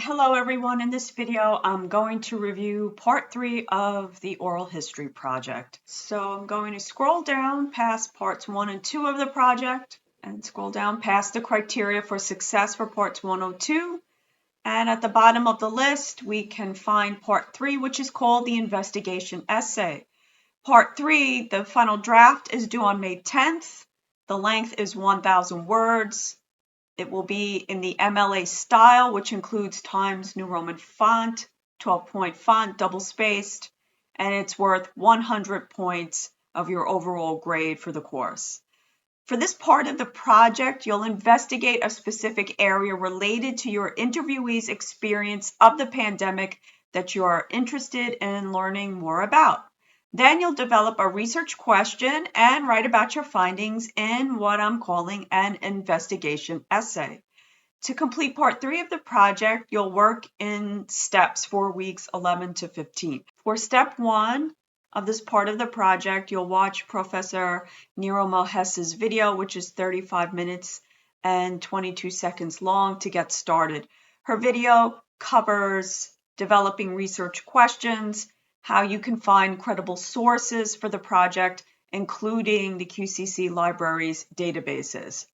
Hello everyone, in this video I'm going to review part 3 of the oral history project. So I'm going to scroll down past parts 1 and 2 of the project and scroll down past the criteria for success for parts 102. And at the bottom of the list we can find part 3, which is called the investigation essay. Part 3, the final draft, is due on May 10th. The length is 1,000 words. It will be in the MLA style, which includes Times New Roman font, 12-point font, double-spaced, and it's worth 100 points of your overall grade for the course. For this part of the project, you'll investigate a specific area related to your interviewee's experience of the pandemic that you are interested in learning more about. Then you'll develop a research question and write about your findings in what I'm calling an investigation essay. To complete part 3 of the project, you'll work in steps for weeks 11 to 15. For step 1 of this part of the project, you'll watch Professor Nero Mohes's video, which is 35 minutes and 22 seconds long to get started. Her video covers developing research questions, how you can find credible sources for the project, including the QCC Library's databases.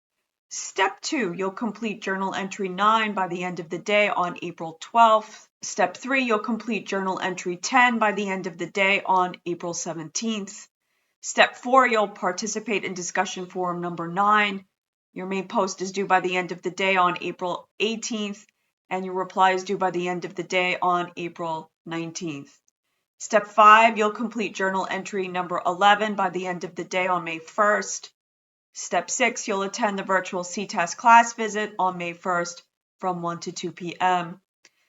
Step 2, you'll complete Journal Entry 9 by the end of the day on April 12th. Step 3, you'll complete Journal Entry 10 by the end of the day on April 17th. Step 4, you'll participate in discussion forum number 9. Your main post is due by the end of the day on April 18th, and your reply is due by the end of the day on April 19th. Step 5, you'll complete Journal Entry number 11 by the end of the day on May 1st. Step 6, you'll attend the virtual CTAS class visit on May 1st from 1 to 2 p.m.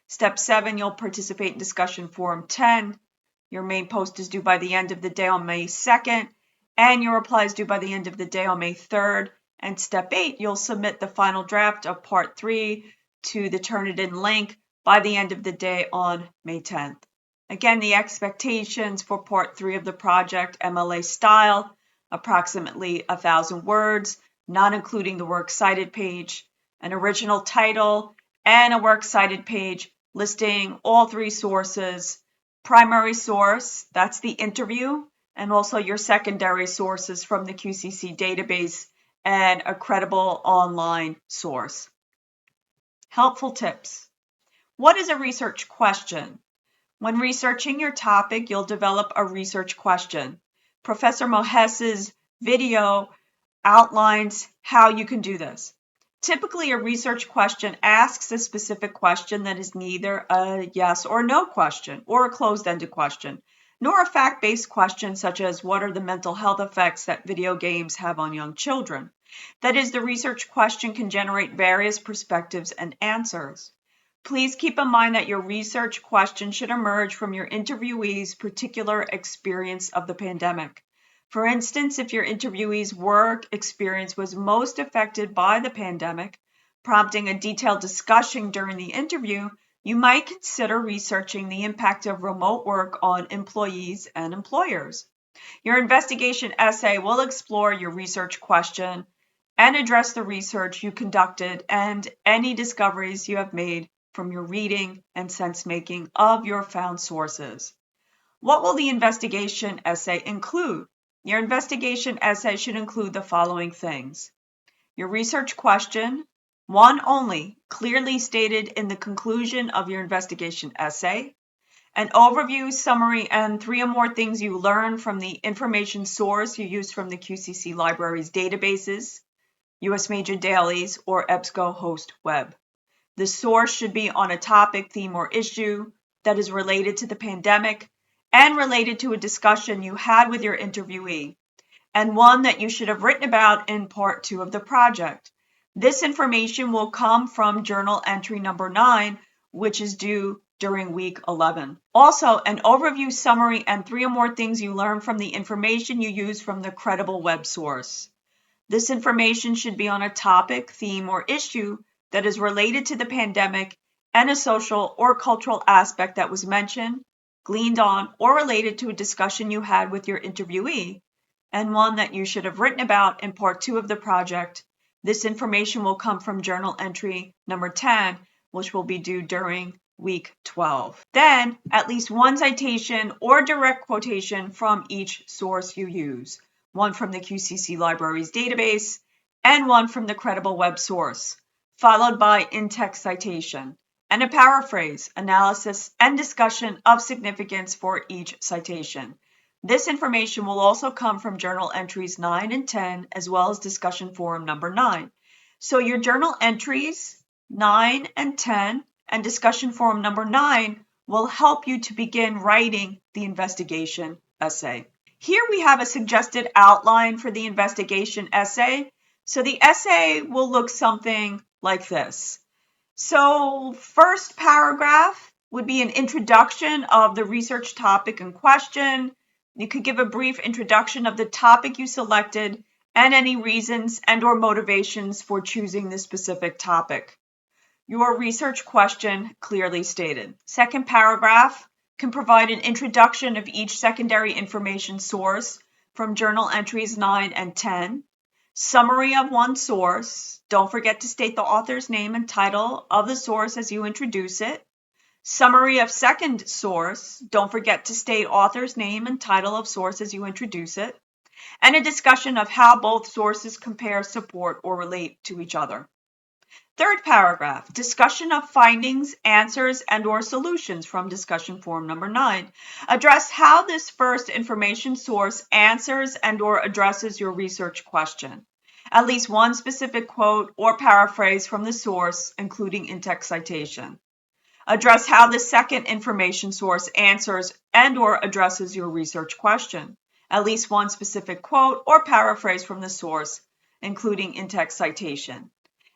Step 7, you'll participate in discussion forum 10. Your main post is due by the end of the day on May 2nd, and your reply is due by the end of the day on May 3rd. And step 8, you'll submit the final draft of part 3 to the Turnitin link by the end of the day on May 10th. Again, the expectations for part 3 of the project, MLA style, approximately 1,000 words, not including the works cited page, an original title, and a works cited page listing all 3 sources. Primary source, that's the interview, and also your secondary sources from the QCC database, and a credible online source. Helpful tips. What is a research question? When researching your topic, you'll develop a research question. Professor Mohes's video outlines how you can do this. Typically, a research question asks a specific question that is neither a yes or no question or a closed-ended question, nor a fact-based question such as what are the mental health effects that video games have on young children. That is, the research question can generate various perspectives and answers. Please keep in mind that your research question should emerge from your interviewee's particular experience of the pandemic. For instance, if your interviewee's work experience was most affected by the pandemic, prompting a detailed discussion during the interview, you might consider researching the impact of remote work on employees and employers. Your investigation essay will explore your research question and address the research you conducted and any discoveries you have made from your reading and sense-making of your found sources. What will the investigation essay include? Your investigation essay should include the following things. Your research question, one only, clearly stated in the conclusion of your investigation essay, an overview, summary, and 3 or more things you learned from the information source you used from the QCC Library's databases, US Major Dailies, or EBSCO host web. The source should be on a topic, theme, or issue that is related to the pandemic and related to a discussion you had with your interviewee, and one that you should have written about in part 2 of the project. This information will come from Journal Entry number 9, which is due during week 11. Also, an overview, summary, and 3 or more things you learned from the information you used from the credible web source. This information should be on a topic, theme, or issue that is related to the pandemic and a social or cultural aspect that was mentioned, gleaned on, or related to a discussion you had with your interviewee, and one that you should have written about in part 2 of the project. This information will come from Journal Entry number 10, which will be due during week 12. Then, at least one citation or direct quotation from each source you use, one from the QCC Libraries database and one from the credible web source, followed by in-text citation, and a paraphrase, analysis, and discussion of significance for each citation. This information will also come from journal entries 9 and 10, as well as discussion forum number 9. So your journal entries 9 and 10 and discussion forum number 9 will help you to begin writing the investigation essay. Here we have a suggested outline for the investigation essay. So the essay will look something like this. So first paragraph would be an introduction of the research topic in question. You could give a brief introduction of the topic you selected and any reasons and or motivations for choosing this specific topic. Your research question clearly stated. Second paragraph can provide an introduction of each secondary information source from journal entries 9 and 10. Summary of one source. Don't forget to state the author's name and title of the source as you introduce it. Summary of second source. Don't forget to state author's name and title of source as you introduce it. And a discussion of how both sources compare, support, or relate to each other. Third paragraph, discussion of findings, answers, and or solutions from discussion forum number 9. Address how this first information source answers and or addresses your research question. At least one specific quote or paraphrase from the source, including in-text citation. Address how the second information source answers and or addresses your research question. At least one specific quote or paraphrase from the source, including in-text citation.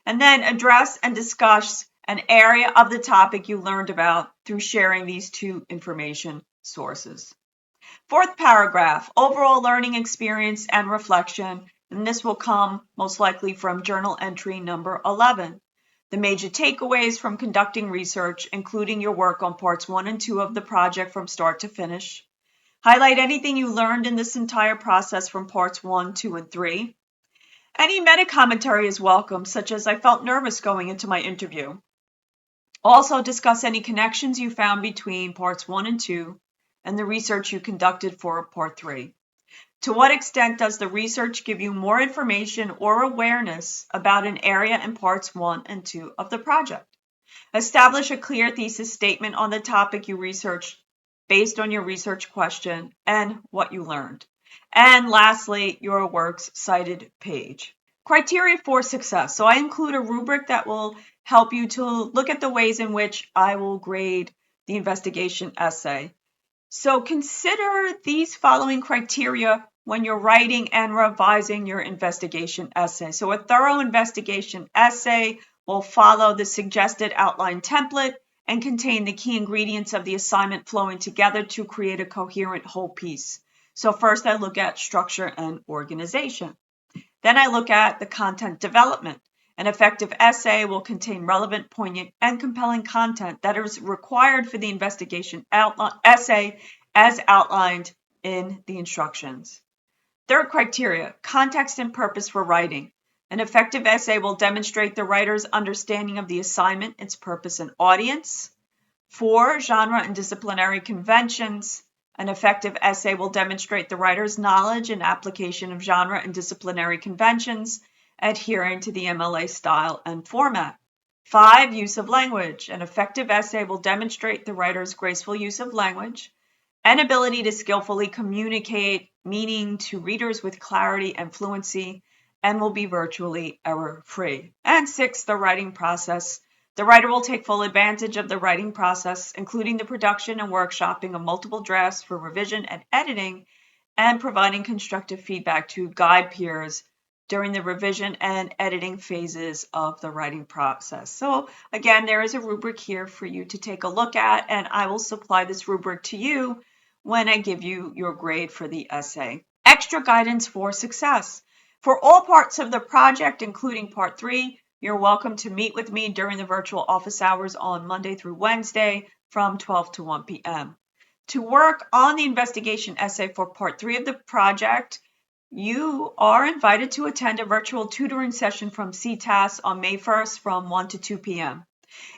And then address and discuss an area of the topic you learned about through sharing these two information sources. Fourth paragraph, overall learning experience and reflection, and this will come most likely from journal entry number 11. The major takeaways from conducting research, including your work on parts 1 and 2 of the project from start to finish. Highlight anything you learned in this entire process from parts 1, 2, and 3. Any meta-commentary is welcome, such as I felt nervous going into my interview. Also discuss any connections you found between parts 1 and 2 and the research you conducted for part 3. To what extent does the research give you more information or awareness about an area in parts 1 and 2 of the project? Establish a clear thesis statement on the topic you researched based on your research question and what you learned. And lastly, your works cited page. Criteria for success. So I include a rubric that will help you to look at the ways in which I will grade the investigation essay. So consider these following criteria when you're writing and revising your investigation essay. So a thorough investigation essay will follow the suggested outline template and contain the key ingredients of the assignment flowing together to create a coherent whole piece. So first I look at structure and organization. Then I look at the content development. An effective essay will contain relevant, poignant, and compelling content that is required for the investigation essay as outlined in the instructions. Third criteria, context and purpose for writing. An effective essay will demonstrate the writer's understanding of the assignment, its purpose and audience. 4, genre and disciplinary conventions. An effective essay will demonstrate the writer's knowledge and application of genre and disciplinary conventions, adhering to the MLA style and format. 5, use of language. An effective essay will demonstrate the writer's graceful use of language and ability to skillfully communicate meaning to readers with clarity and fluency, and will be virtually error-free. And 6, the writing process. The writer will take full advantage of the writing process, including the production and workshopping of multiple drafts for revision and editing, and providing constructive feedback to guide peers during the revision and editing phases of the writing process. So again, there is a rubric here for you to take a look at, and I will supply this rubric to you when I give you your grade for the essay. Extra guidance for success. For all parts of the project, including part 3, you're welcome to meet with me during the virtual office hours on Monday through Wednesday from 12 to 1 p.m. To work on the investigation essay for part 3 of the project, you are invited to attend a virtual tutoring session from CTAS on May 1st from 1 to 2 p.m.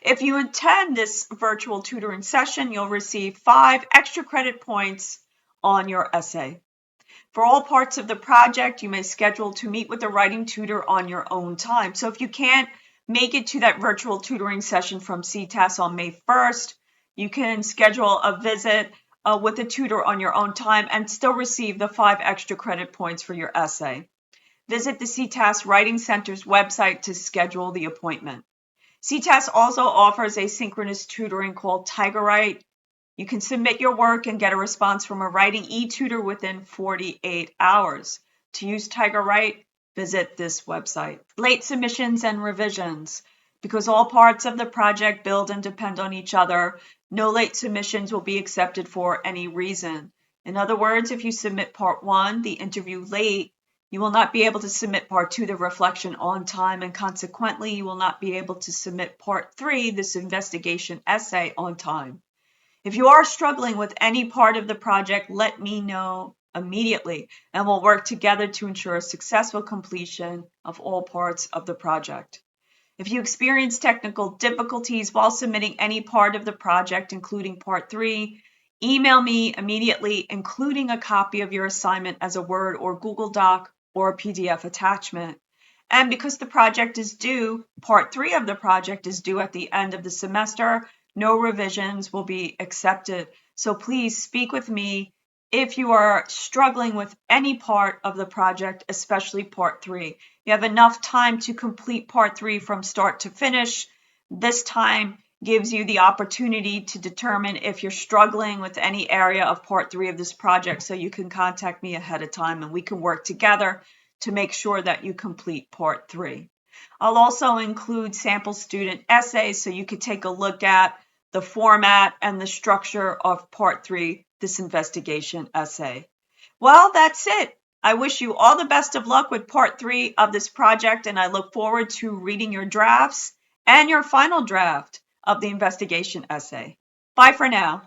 If you attend this virtual tutoring session, you'll receive 5 extra credit points on your essay. For all parts of the project, you may schedule to meet with a writing tutor on your own time. So if you can't make it to that virtual tutoring session from CTAS on May 1st, you can schedule a visit with a tutor on your own time and still receive the 5 extra credit points for your essay. Visit the CTAS Writing Center's website to schedule the appointment. CTAS also offers asynchronous tutoring called TigerWrite. You can submit your work and get a response from a writing e-tutor within 48 hours. To use TigerWrite, visit this website. Late submissions and revisions. Because all parts of the project build and depend on each other, no late submissions will be accepted for any reason. In other words, if you submit part 1, the interview, late, you will not be able to submit part 2, the reflection, on time, and consequently, you will not be able to submit part 3, this investigation essay, on time. If you are struggling with any part of the project, let me know immediately, and we'll work together to ensure a successful completion of all parts of the project. If you experience technical difficulties while submitting any part of the project, including part 3, email me immediately, including a copy of your assignment as a Word or Google Doc or a PDF attachment. And because the project is due, part 3 of the project is due at the end of the semester, no revisions will be accepted. So please speak with me if you are struggling with any part of the project, especially part 3. You have enough time to complete part 3 from start to finish. This time gives you the opportunity to determine if you're struggling with any area of part 3 of this project, so you can contact me ahead of time and we can work together to make sure that you complete part 3. I'll also include sample student essays so you could take a look at the format and the structure of part 3, this investigation essay. Well, that's it. I wish you all the best of luck with part 3 of this project, and I look forward to reading your drafts and your final draft of the investigation essay. Bye for now.